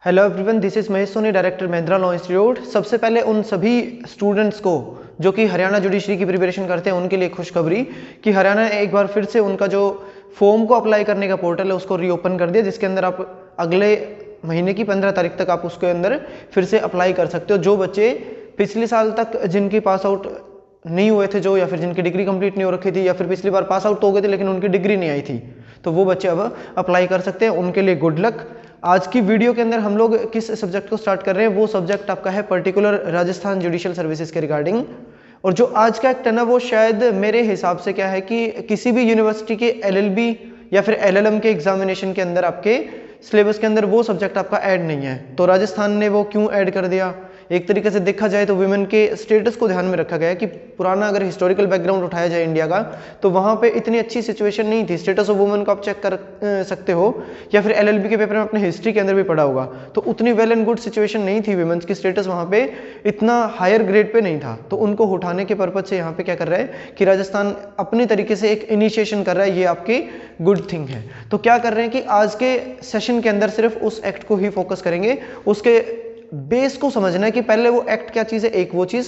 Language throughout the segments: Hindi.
Hello everyone, this is Mahesh Soni, director Mahindra law institute. सबसे पहले उन सभी स्टूडेंट्स को जो कि हरियाणा जुडिशरी की प्रिपरेशन करते हैं उनके लिए खुशखबरी कि हरियाणा ने एक बार फिर से उनका जो फॉर्म को अप्लाई करने का पोर्टल है उसको रीओपन कर दिया, जिसके अंदर आप अगले महीने की 15 तारीख तक आप उसके अंदर फिर से अप्लाई कर सकते हो। जो बच्चे पिछले साल तक जिनकी पास आउट नहीं हुए थे, जो या फिर जिनकी डिग्री कंप्लीट नहीं हो रखी थी, या फिर पिछली बार पास आउट तो हो गए थे लेकिन उनकी डिग्री नहीं आई थी, तो वो बच्चे अब अप्लाई कर सकते हैं। उनके लिए गुड लक। आज की वीडियो के अंदर हम लोग किस सब्जेक्ट को स्टार्ट कर रहे हैं, वो सब्जेक्ट आपका है पर्टिकुलर राजस्थान जुडिशियल सर्विसेज के रिगार्डिंग। और जो आज का एक्ट है ना, वो शायद मेरे हिसाब से क्या है कि किसी भी यूनिवर्सिटी के LLB या फिर LLM के एग्जामिनेशन के अंदर आपके सिलेबस के अंदर वो सब्जेक्ट आपका ऐड नहीं है। तो राजस्थान ने वो क्यों ऐड कर दिया? एक तरीके से देखा जाए तो वुमेन के स्टेटस को ध्यान में रखा गया है कि पुराना अगर हिस्टोरिकल बैकग्राउंड उठाया जाए इंडिया का, तो वहाँ पे इतनी अच्छी सिचुएशन नहीं थी। स्टेटस ऑफ वुमेन को आप चेक कर सकते हो, या फिर LLB के पेपर में अपने हिस्ट्री के अंदर भी पढ़ा होगा, तो उतनी वेल एंड गुड सिचुएशन नहीं थी। वुमेन्स की स्टेटस वहाँ पे इतना हायर ग्रेड पे नहीं था, तो उनको उठाने के पर्पज से यहाँ पे क्या कर रहा है कि राजस्थान अपनी तरीके से एक इनिशिएशन कर रहा है। ये आपकी गुड थिंग है। तो क्या कर रहे हैं कि आज के सेशन के अंदर सिर्फ उस एक्ट को ही फोकस करेंगे, उसके बेस को समझना है कि पहले वो एक्ट क्या चीज है, एक वो चीज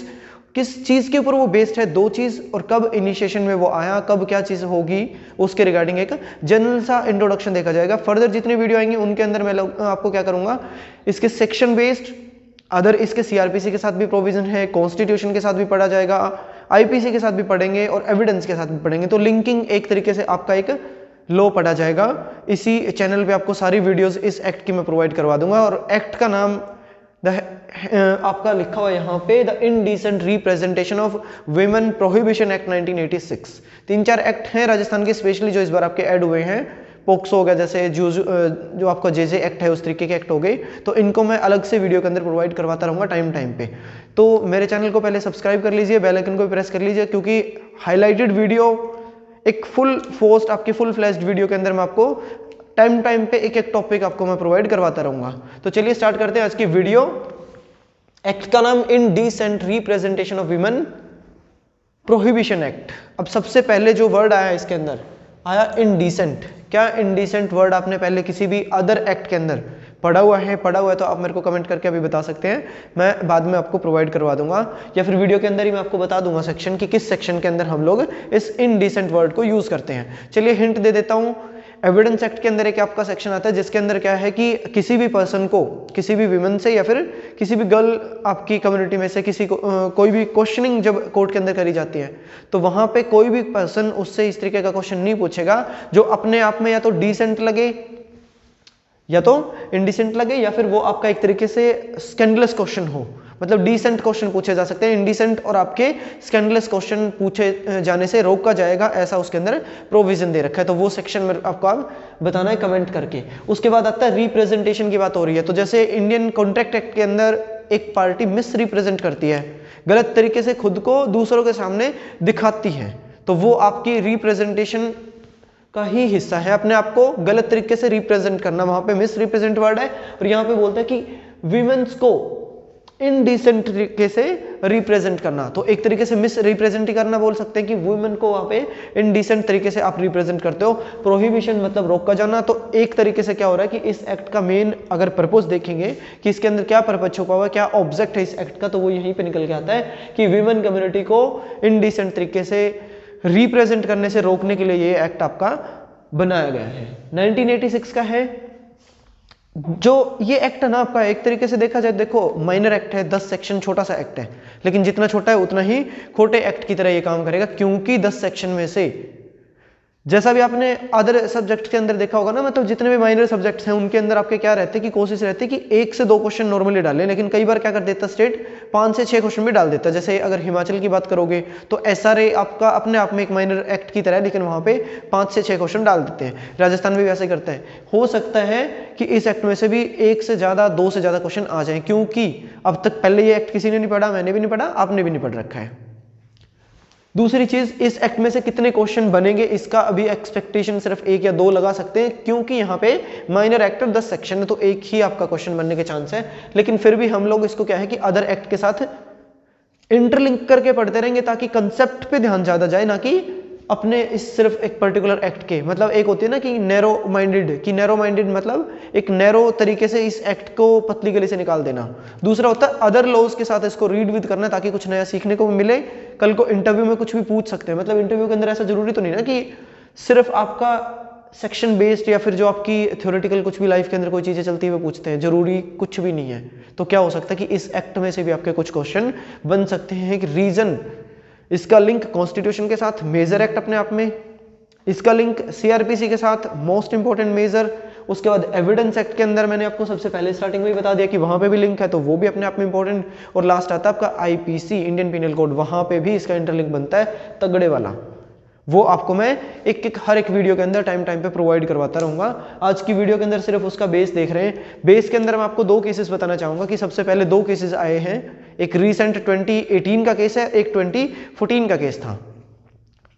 किस चीज के ऊपर वो बेस्ड है, दो चीज, और कब इनिशिएशन में वो आया, कब क्या चीज होगी, उसके रिगार्डिंग एक जनरल सा इंट्रोडक्शन देखा जाएगा। फर्दर जितनी वीडियो आएंगी उनके अंदर मैं आपको क्या करूंगा, इसके सेक्शन बेस्ड अदर इसके CRPC के साथ भी प्रोविजन है, कॉन्स्टिट्यूशन के साथ भी पढ़ा जाएगा, IPC के साथ भी पढ़ेंगे और एविडेंस के साथ भी पढ़ेंगे। तो लिंकिंग एक तरीके से आपका एक लो पढ़ा जाएगा। इसी चैनल पे आपको सारी वीडियोस इस एक्ट की मैं प्रोवाइड करवा दूंगा। और एक्ट का नाम आपका लिखा हुआ यहाँ पे the indecent representation of women prohibition act 1986। 3-4 act हैं राजस्थान के स्पेशली जो इस बार आपके ऐड हुए हैं। पोक्सो हो गया, जैसे जो आपका JJ एक्ट है, उस तरीके के एक्ट हो गए, तो इनको मैं अलग से वीडियो के अंदर प्रोवाइड करवाता रहूंगा टाइम पे। तो मेरे चैनल को पहले सब्सक्राइब कर लीजिए, बेल आइकन को भी प्रेस कर लीजिए, क्योंकि हाईलाइटेड वीडियो एक फुल पोस्ट आपकी फुल फ्लैश्ड वीडियो के अंदर मैं आपको टाइम पे एक एक टॉपिक आपको मैं प्रोवाइड करवाता रहूंगा। तो चलिए स्टार्ट करते हैं आज की वीडियो। एक्ट का नाम indecent representation of women prohibition act. अब सबसे पहले जो वर्ड आया इसके अंदर आया इनडिसेंट। क्या इनडिसेंट वर्ड आपने पहले किसी भी अदर एक्ट के अंदर पढ़ा हुआ है तो आप मेरे को कमेंट करके अभी बता सकते हैं, मैं बाद में आपको प्रोवाइड करवा दूंगा, या फिर वीडियो के अंदर ही मैं आपको बता दूंगा सेक्शन कि किस सेक्शन के अंदर हम लोग इस इनडिसेंट वर्ड को यूज करते हैं। चलिए हिंट दे देता हूं। एविडेंस एक्ट के अंदर एक आपका सेक्शन आता है जिसके अंदर क्या है कि किसी भी पर्सन को, किसी भी विमेन से या फिर किसी भी गर्ल आपकी कम्युनिटी में से किसी को कोई भी क्वेश्चनिंग जब कोर्ट के अंदर करी जाती है, तो वहां पे कोई भी पर्सन उससे इस तरीके का क्वेश्चन नहीं पूछेगा जो अपने आप में या तो डिसेंट लगे या तो इनडिसेंट लगे, या फिर वो आपका एक तरीके से स्कैंडलस क्वेश्चन हो। मतलब डिसेंट क्वेश्चन पूछे जा सकते हैं, इनडिसेंट और आपके स्कैंडलस क्वेश्चन पूछे जाने से रोका जाएगा, ऐसा उसके अंदर प्रोविजन दे रखा है। तो वो सेक्शन में आपको बताना है कमेंट करके। उसके बाद आता है रिप्रेजेंटेशन की बात हो रही है, तो जैसे इंडियन कॉन्ट्रैक्ट एक्ट के अंदर एक पार्टी मिस रिप्रेजेंट करती है, गलत तरीके से खुद को दूसरों के सामने दिखाती है, तो वो आपकी रिप्रेजेंटेशन का ही हिस्सा है, अपने आप को गलत तरीके से रिप्रेजेंट करना। वहां पे मिस रिप्रेजेंट वर्ड है, और यहाँ पे बोलते हैं कि विमेन्स को इनडिसेंट तरीके से रिप्रेजेंट करना। तो एक तरीके से मिस रिप्रेजेंट ही करना बोल सकते हैं कि वुमेन को वहां पे इनडिसेंट तरीके से आप रिप्रेजेंट करते हो। प्रोहिबिशन मतलब रोका जाना। तो एक तरीके से क्या हो रहा है कि इस एक्ट का मेन अगर पर्पस देखेंगे कि इसके अंदर क्या पर्पस छुपा हुआ है, क्या ऑब्जेक्ट है इस एक्ट का, तो वो यहीं पे निकल के आता है कि वुमेन कम्युनिटी को इनडिसेंट तरीके से रिप्रेजेंट करने से रोकने के लिए ये एक्ट आपका बनाया गया है। 1986 का है जो ये एक्ट है ना आपका। एक तरीके से देखा जाए, देखो माइनर एक्ट है, 10 सेक्शन, छोटा सा एक्ट है, लेकिन जितना छोटा है उतना ही खोटे एक्ट की तरह ये काम करेगा, क्योंकि 10 सेक्शन में से, जैसा भी आपने अदर सब्जेक्ट के अंदर देखा होगा ना, मतलब जितने भी माइनर सब्जेक्ट्स हैं उनके अंदर आपके क्या रहते हैं कि कोशिश रहती है कि 1 से 2 क्वेश्चन नॉर्मली डालें, लेकिन कई बार क्या कर देता स्टेट 5 से 6 क्वेश्चन भी डाल देता है। जैसे अगर हिमाचल की बात करोगे तो SRA आपका अपने आप में एक माइनर एक्ट की तरह है, लेकिन वहां पे 5 से 6 क्वेश्चन डाल देते हैं। राजस्थान भी वैसे करता है। हो सकता है कि इस एक्ट में से भी 1 से ज्यादा, 2 से ज्यादा क्वेश्चन आ जाए, क्योंकि अब तक पहले ये एक्ट किसी ने नहीं पढ़ा, मैंने भी नहीं पढ़ा, आपने भी नहीं पढ़ रखा है। दूसरी चीज, इस एक्ट में से कितने क्वेश्चन बनेंगे इसका अभी एक्सपेक्टेशन सिर्फ 1 या 2 लगा सकते हैं, क्योंकि यहाँ पे माइनर एक्ट 10 सेक्शन है, तो एक ही आपका क्वेश्चन बनने के चांस है। लेकिन फिर भी हम लोग इसको क्या है कि अदर एक्ट के साथ इंटरलिंक करके पढ़ते रहेंगे, ताकि कंसेप्ट पे ध्यान ज्यादा जाए, ना कि अपने इस सिर्फ एक पर्टिकुलर एक्ट के, मतलब एक होती है ना कि नैरो माइंडेड मतलब एक नैरो तरीके से इस एक्ट को पतली गली से निकाल देना। दूसरा होता है अदर लॉज के साथ इसको रीड विद करना ताकि कुछ नया सीखने को मिले, कल को इंटरव्यू में कुछ भी पूछ सकते हैं। मतलब इंटरव्यू के अंदर ऐसा जरूरी तो नहीं ना कि सिर्फ आपका सेक्शन बेस्ड या फिर जो आपकी थ्योरेटिकल कुछ भी लाइफ के अंदर कोई चीजें चलती है वो पूछते हैं, जरूरी कुछ भी नहीं है। तो क्या हो सकता है कि इस एक्ट में से भी आपके कुछ क्वेश्चन बन सकते हैं कि रीजन, इसका लिंक कॉन्स्टिट्यूशन के साथ, मेजर एक्ट अपने आप में, इसका लिंक सीआरपीसी के साथ, मोस्ट इंपॉर्टेंट मेजर, उसके बाद एविडेंस एक्ट के अंदर मैंने आपको सबसे पहले स्टार्टिंग में ही बता दिया कि वहां पे भी लिंक है तो वो भी अपने आप में इंपॉर्टेंट, और लास्ट आता है आपका आईपीसी इंडियन पिनल कोड, वहां पे भी इसका इंटरलिंक बनता है तगड़े वाला। वो आपको मैं हर एक वीडियो के अंदर टाइम पे प्रोवाइड करवाता रहूंगा। आज की वीडियो के अंदर सिर्फ उसका बेस देख रहे हैं। बेस के अंदर मैं आपको 2 केसेस बताना चाहूंगा कि सबसे पहले 2 केसेस आए हैं, एक रीसेंट 2018 का केस है, एक 2014 का केस था।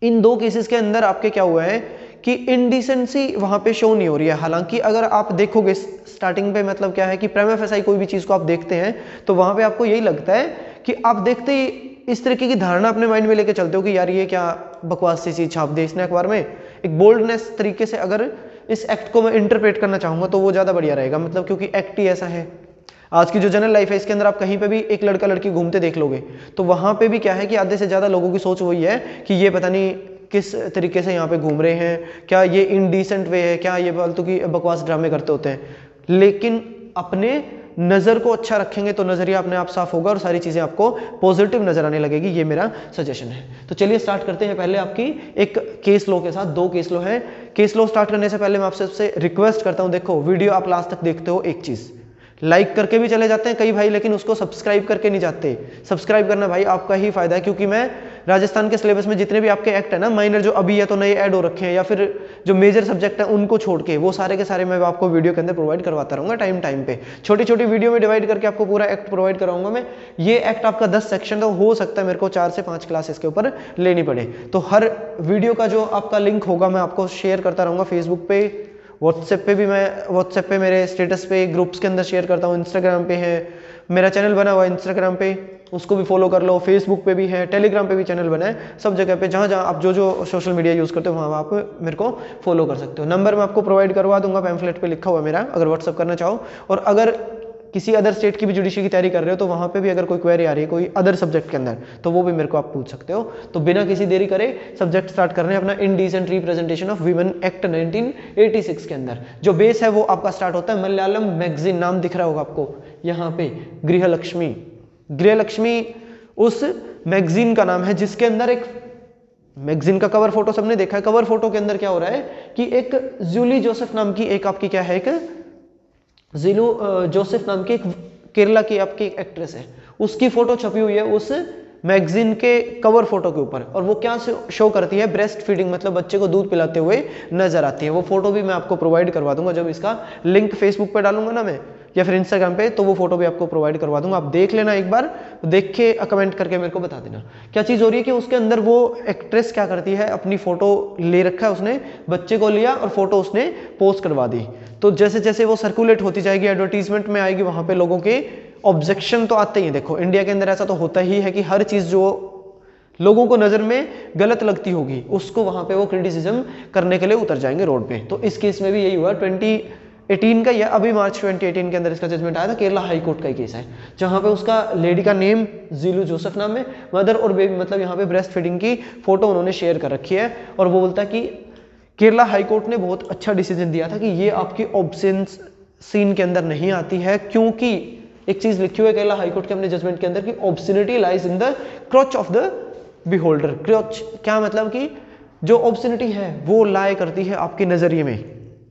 इन 2 केसेस के अंदर आपके क्या हुआ है कि इनडिसेंसी वहां पे शो नहीं हो रही है। हालांकि अगर आप देखोगे स्टार्टिंग पे, मतलब क्या है कि प्रीमा फेसाई कोई भी चीज को आप देखते हैं तो वहां पे आपको यही लगता है कि आप देखते ही इस तरीके की धारणा अपने माइंड में लेके चलते हो कि यार ये क्या बकवास सी चीज छाप दे इसने अखबार में। एक बोल्डनेस तरीके से अगर इस एक्ट को मैं इंटरप्रेट करना चाहूंगा तो वो ज्यादा बढ़िया रहेगा, मतलब क्योंकि एक्ट ही ऐसा है। आज की जो जनरल लाइफ है इसके अंदर आप कहीं पे भी एक लड़का लड़की घूमते देख लोगे तो वहां पे भी क्या है कि आधे से ज्यादा लोगों की सोच वही है कि ये पता नहीं किस तरीके से यहाँ पे घूम रहे हैं, क्या ये इनडिसेंट वे है, क्या ये फालतू की बकवास ड्रामे करते होते हैं। लेकिन अपने नजर को अच्छा रखेंगे तो नजरिया अपने आप साफ होगा और सारी चीजें आपको पॉजिटिव नजर आने लगेगी। ये मेरा सजेशन है। तो चलिए स्टार्ट करते हैं पहले आपकी एक केस लॉ के साथ। 2 केस लॉ है। केस लॉ स्टार्ट करने से पहले मैं आपसे सबसे रिक्वेस्ट करता हूं, देखो वीडियो आप लास्ट तक देखते हो, एक चीज लाइक करके भी चले जाते हैं कई भाई, लेकिन उसको सब्सक्राइब करके नहीं जाते। सब्सक्राइब करना भाई आपका ही फायदा है, क्योंकि मैं राजस्थान के सिलेबस में जितने भी आपके एक्ट है ना माइनर, जो अभी या तो नए ऐड हो रखे हैं या फिर जो मेजर सब्जेक्ट है उनको छोड़ के, वो सारे के सारे मैं आपको वीडियो के अंदर प्रोवाइड करवाता रहूंगा टाइम पे। छोटी छोटी वीडियो में डिवाइड करके आपको पूरा एक्ट प्रोवाइड कराऊंगा मैं। ये एक्ट आपका 10 सेक्शन तो हो सकता है मेरे को 4 से 5 क्लासेस के ऊपर लेनी पड़े। तो हर वीडियो का जो आपका लिंक होगा मैं आपको शेयर करता रहूंगा फेसबुक पे, व्हाट्सएप पे भी, मैं व्हाट्सएप पे मेरे स्टेटस पे ग्रुप्स के अंदर शेयर करता हूँ, इंस्टाग्राम पे है मेरा चैनल बना हुआ है इंस्टाग्राम पे, उसको भी फॉलो कर लो, फेसबुक पे भी है, टेलीग्राम पे भी चैनल बना है। सब जगह पे जहाँ जहाँ आप जो सोशल मीडिया यूज़ करते हो वहाँ आप मेरे को फॉलो कर सकते हो। नंबर मैं आपको प्रोवाइड करवा दूंगा, पैम्फलेट पे लिखा हुआ है मेरा, अगर व्हाट्सअप करना चाहो। और अगर किसी अदर स्टेट की भी जुडिशरी की तैयारी कर रहे हो तो वहाँ पे भी अगर कोई क्वेरी आ रही है कोई अदर सब्जेक्ट के अंदर तो वो भी मेरे को आप पूछ सकते हो। तो बिना किसी देरी करे सब्जेक्ट स्टार्ट कर रहे हैं अपना indecent representation of women act 1986 के अंदर। जो बेस है वो आपका स्टार्ट होता है मलयालम मैगजीन, नाम दिख रहा होगा आपको यहाँ पे, गृहलक्ष्मी। गृहलक्ष्मी उस मैगजीन का नाम है जिसके अंदर एक मैगजीन का कवर फोटो सबने देखा है। कवर फोटो के अंदर क्या हो रहा है कि एक जूली जोसेफ नाम की एक आपकी क्या है, एक जीलू जोसेफ नाम की एक केरला की आपकी एक एक्ट्रेस है, उसकी फोटो छपी हुई है उस मैगजीन के कवर फोटो के ऊपर। और वो क्या शो करती है, ब्रेस्ट फीडिंग, मतलब बच्चे को दूध पिलाते हुए नजर आती है। वो फोटो भी मैं आपको प्रोवाइड करवा दूंगा जब इसका लिंक फेसबुक पे डालूंगा ना मैं, या फिर इंस्टाग्राम पे, तो वो फोटो भी आपको प्रोवाइड करवा दूंगा। आप देख लेना एक बार, देख के कमेंट करके मेरे को बता देना क्या चीज हो रही है। कि उसके अंदर वो एक्ट्रेस क्या करती है, अपनी फोटो ले रखा है उसने, बच्चे को लिया और फोटो उसने पोस्ट करवा दी। तो जैसे जैसे वो सर्कुलेट होती जाएगी, एडवर्टीजमेंट में आएगी, वहां पे लोगों के ऑब्जेक्शन तो आते ही हैं। देखो इंडिया के अंदर ऐसा तो होता ही है कि हर चीज जो लोगों को नजर में गलत लगती होगी उसको वहां पे वो क्रिटिसिज्म करने के लिए उतर जाएंगे रोड पे। तो इस केस में भी यही हुआ। 2018 का या अभी मार्च 2018 के अंदर इसका जजमेंट आया था। केरला हाई कोर्ट का ही केस है जहां पे उसका लेडी का नेम जीलू जोसेफ नाम है, मदर और बेबी, मतलब यहाँ पे ब्रेस्ट फीडिंग की फोटो उन्होंने शेयर कर रखी है। और वो बोलता है कि केरला हाई कोर्ट ने बहुत अच्छा डिसीजन दिया था कि ये आपकी ऑब्सेंस सीन के अंदर नहीं आती है, क्योंकि एक चीज लिखी हुई है केरला हाई कोर्ट के अपने जजमेंट के अंदर कि obscenity lies in the crotch of the beholder. Crotch क्या मतलब कि जो ऑब्सिनिटी है वो लाए करती है आपके नजरिए में।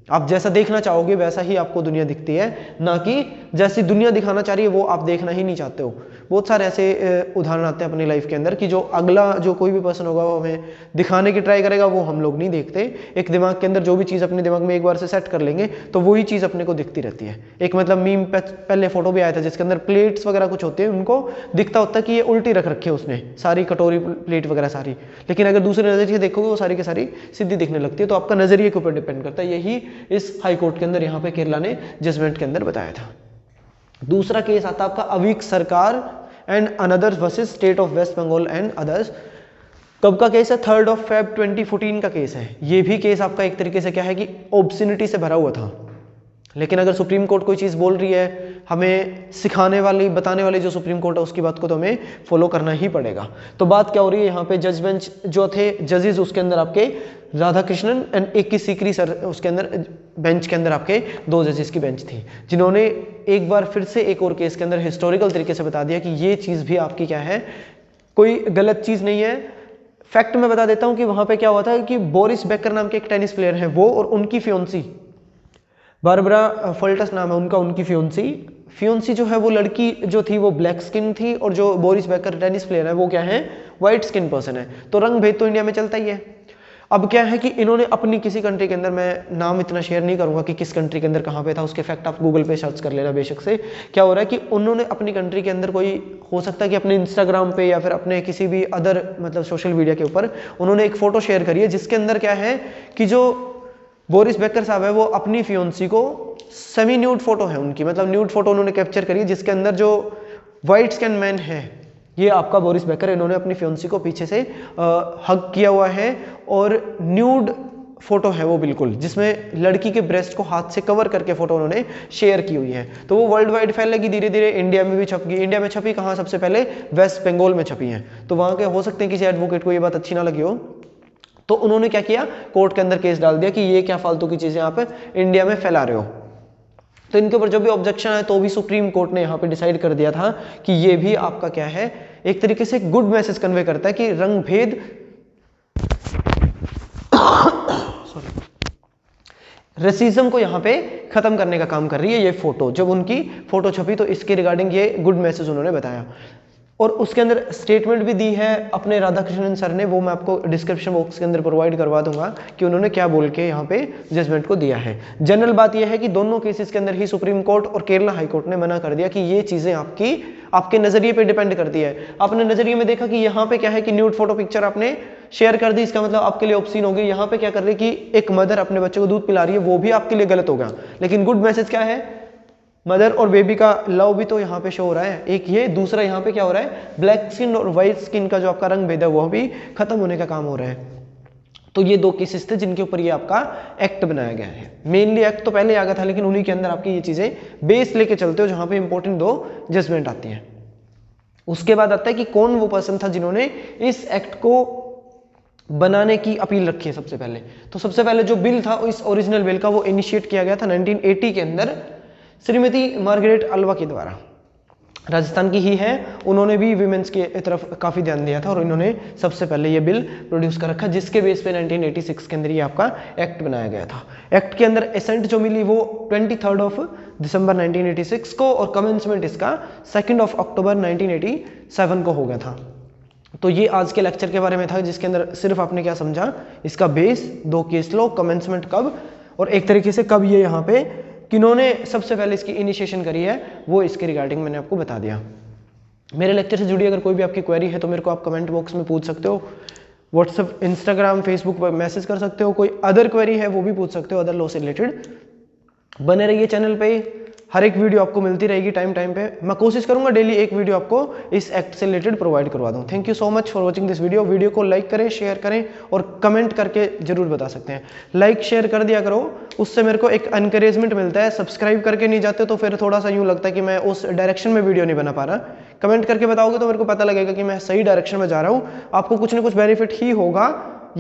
आप जैसा देखना चाहोगे वैसा ही आपको दुनिया दिखती है, ना कि जैसी दुनिया दिखाना चाह रही है वो आप देखना ही नहीं चाहते हो। बहुत सारे ऐसे उदाहरण आते हैं अपनी लाइफ के अंदर कि जो अगला जो कोई भी पर्सन होगा वो हमें दिखाने की ट्राई करेगा, वो हम लोग नहीं देखते। एक दिमाग के अंदर जो भी चीज़ अपने दिमाग में एक बार से सेट कर लेंगे तो वही चीज़ अपने को दिखती रहती है। एक मतलब मीम पहले फोटो भी आया था जिसके अंदर प्लेट्स वगैरह कुछ होते हैं, उनको दिखता होता है कि ये उल्टी रख रखी है उसने सारी कटोरी प्लेट वगैरह सारी, लेकिन अगर दूसरे नजरिए से देखोगे वो सारी की सारी सीधी दिखने लगती है। तो आपका नजरिए के ऊपर डिपेंड करता है। यही इस हाई कोर्ट के अंदर यहाँ पे केरला ने जजमेंट के अंदर बताया था। दूसरा केस आता है आपका Avik Sarkar and another versus state of West Bengal and others. कब का केस है? 3 Feb 2014 का केस है। ये भी केस आपका एक तरीके से क्या है कि ऑब्सिनिटी से भरा हुआ था, लेकिन अगर सुप्रीम कोर्ट कोई चीज़ बोल रही है, हमें सिखाने वाली बताने वाली जो सुप्रीम कोर्ट है उसकी बात को तो हमें फॉलो करना ही पड़ेगा। तो बात क्या हो रही है यहाँ पे, जज बेंच जो थे जजेस उसके अंदर आपके राधा कृष्णन एंड एक की सीकरी सर, उसके अंदर बेंच के अंदर आपके 2 जजेस की बेंच थी, जिन्होंने एक बार फिर से एक और केस के अंदर हिस्टोरिकल तरीके से बता दिया कि ये चीज़ भी आपकी क्या है, कोई गलत चीज़ नहीं है। फैक्ट मैं बता देता हूँ कि वहाँ पे क्या हुआ था कि बोरिस बेकर नाम के एक टेनिस प्लेयर है, वो और उनकी फियोंसी बारबरा फल्टस नाम है उनका, उनकी फियोंसी जो है वो लड़की जो थी वो ब्लैक स्किन थी, और जो बोरिस बेकर टेनिस प्लेयर है वो क्या है, वाइट स्किन पर्सन है। तो रंग भेद तो इंडिया में चलता ही है। अब क्या है कि इन्होंने अपनी किसी कंट्री के अंदर, मैं नाम इतना शेयर नहीं करूंगा कि किस कंट्री के अंदर कहाँ पे था, उसके फैक्ट आप गूगल पे सर्च कर लेना बेशक से। क्या हो रहा है कि उन्होंने अपनी कंट्री के अंदर, कोई हो सकता है कि अपने इंस्टाग्राम पे या फिर अपने किसी भी अदर मतलब सोशल मीडिया के ऊपर उन्होंने एक फोटो शेयर करी है, जिसके अंदर क्या है कि जो बोरिस बेकर साहब है वो अपनी फियोंसी को, सेमी न्यूड फोटो है उनकी, मतलब न्यूड फोटो उन्होंने कैप्चर करी है, जिसके अंदर जो वाइट स्किन मैन है ये आपका बोरिस बेकर, इन्होंने अपनी फियोंसी को पीछे से हग किया हुआ है, और न्यूड फोटो है वो बिल्कुल, जिसमें लड़की के ब्रेस्ट को हाथ से कवर करके फोटो उन्होंने शेयर की हुई है। तो वो वर्ल्ड वाइड फैलेगी, धीरे धीरे इंडिया में भी छप गई। इंडिया में छपी कहाँ? सबसे पहले वेस्ट बंगाल में छपी है। तो वहाँ के हो सकते हैं किसी एडवोकेट को ये बात अच्छी ना लगी हो, तो उन्होंने क्या किया, कोर्ट के अंदर केस डाल दिया कि ये क्या फालतू की चीजें आप इंडिया में फैला रहे हो। तो इनके ऊपर जो भी ऑब्जेक्शन है, तो भी सुप्रीम कोर्ट ने यहाँ पे डिसाइड कर दिया था कि ये भी आपका क्या है, एक तरीके से गुड मैसेज कन्वे करता है कि रंग भेद रेसिज्म को यहाँ पे खत्म करने का काम कर रही है ये फोटो। जब उनकी फोटो छपी तो इसके रिगार्डिंग ये गुड मैसेज उन्होंने बताया, और उसके अंदर स्टेटमेंट भी दी है अपने राधाकृष्णन सर ने, वो मैं आपको डिस्क्रिप्शन बॉक्स के अंदर प्रोवाइड करवा दूंगा कि उन्होंने क्या बोल के यहाँ पे जजमेंट को दिया है। जनरल बात यह है कि दोनों केसेस के अंदर ही सुप्रीम कोर्ट और केरला हाई कोर्ट ने मना कर दिया कि ये चीजें आपके नजरिए पे डिपेंड करती है। आपने नजरिए में देखा कि यहाँ पे क्या है कि न्यूड फोटो पिक्चर आपने शेयर कर दी, इसका मतलब आपके लिए ऑब्सीन हो गई। यहाँ पे क्या कर रही है कि एक मदर अपने बच्चे को दूध पिला रही है, वो भी आपके लिए गलत होगा। लेकिन गुड मैसेज क्या है, मदर और बेबी का लव भी तो यहाँ पे शो हो रहा है, एक ये, दूसरा यहाँ पे क्या हो रहा है, ब्लैक स्किन और व्हाइट स्किन का जो आपका रंग भेद है वो भी खत्म होने का काम हो रहा है। तो ये 2 केसेस थे जिनके ऊपर ये आपका एक्ट बनाया गया है। मेनली एक्ट तो पहले आ गया था, लेकिन उन्हीं के अंदर आपकी ये चीजें बेस लेके चलते हो, जहां पे इंपॉर्टेंट 2 जजमेंट आती हैं। उसके बाद आता है कि कौन वो पर्सन था जिन्होंने इस एक्ट को बनाने की अपील रखी है। सबसे पहले तो सबसे पहले जो बिल था, इस ओरिजिनल बिल का, वो इनिशिएट किया गया था 1980 के अंदर श्रीमती मार्गरेट अल्वा के द्वारा। राजस्थान की ही है, उन्होंने भी विमेंस की तरफ काफी ध्यान दिया था, और इन्होंने सबसे पहले ये बिल प्रोड्यूस कर रखा, जिसके बेस पे 1986 के अंदर ये आपका एक्ट बनाया गया था। एक्ट के अंदर एसेंट जो मिली वो 23 दिसंबर 1986 को, और कमेंसमेंट इसका 2 अक्टूबर 1987 को हो गया था। तो ये आज के लेक्चर के बारे में था, जिसके अंदर सिर्फ आपने क्या समझा, इसका बेस, 2 केस लो, कमेंसमेंट कब, और एक तरीके से कब ये यहाँ पे किन्होंने सबसे पहले इसकी इनिशिएशन करी है, वो इसके रिगार्डिंग मैंने आपको बता दिया। मेरे लेक्चर से जुड़ी अगर कोई भी आपकी क्वेरी है तो मेरे को आप कमेंट बॉक्स में पूछ सकते हो, व्हाट्सएप, इंस्टाग्राम, फेसबुक पर मैसेज कर सकते हो। कोई अदर क्वेरी है वो भी पूछ सकते हो, अदर लॉ से रिलेटेड। बने रहिए चैनल पे, हर एक वीडियो आपको मिलती रहेगी टाइम पे। मैं कोशिश करूंगा डेली एक वीडियो आपको इस एक्ट से रिलेटेड प्रोवाइड करवा दूं। Thank you so much for watching this video. Video को लाइक करें, शेयर करें, और कमेंट करके जरूर बता सकते हैं। लाइक शेयर कर दिया करो, उससे मेरे को एक एनकरेजमेंट मिलता है। सब्सक्राइब करके नहीं जाते तो फिर थोड़ा सा यूं लगता है कि मैं उस डायरेक्शन में वीडियो नहीं बना पा रहा। कमेंट करके बताओगे तो मेरे को पता लगेगा कि मैं सही डायरेक्शन में जा रहा हूँ, आपको कुछ ना कुछ बेनिफिट ही होगा।